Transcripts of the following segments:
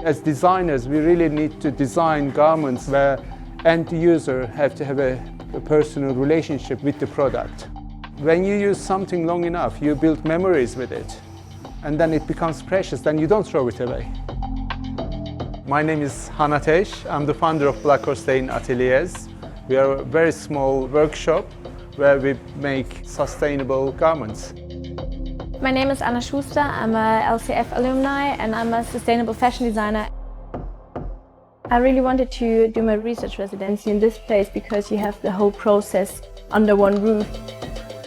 As designers, we really need to design garments where end user have to have a personal relationship with the product. When you use something long enough, you build memories with it, and then it becomes precious, then you don't throw it away. My name is Han Ateş. I'm the founder of Black Orstein Ateliers. We are a very small workshop where we make sustainable garments. My name is Anna Schuster. I'm a LCF alumni and I'm a sustainable fashion designer. I really wanted to do my research residency in this place because you have the whole process under one roof.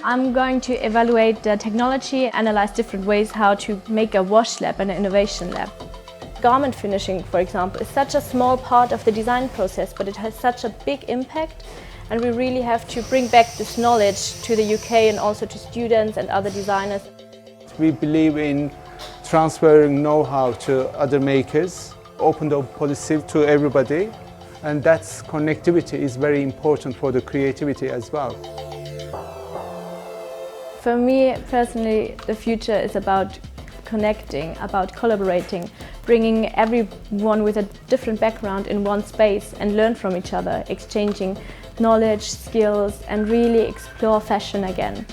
I'm going to evaluate the technology, analyze different ways how to make a wash lab and an innovation lab. Garment finishing, for example, is such a small part of the design process, but it has such a big impact, and we really have to bring back this knowledge to the UK and also to students and other designers. We believe in transferring know-how to other makers, open door policy to everybody, and that's connectivity is very important for the creativity as well. For me personally, the future is about connecting, about collaborating, bringing everyone with a different background in one space and learn from each other, exchanging knowledge, skills, and really explore fashion again.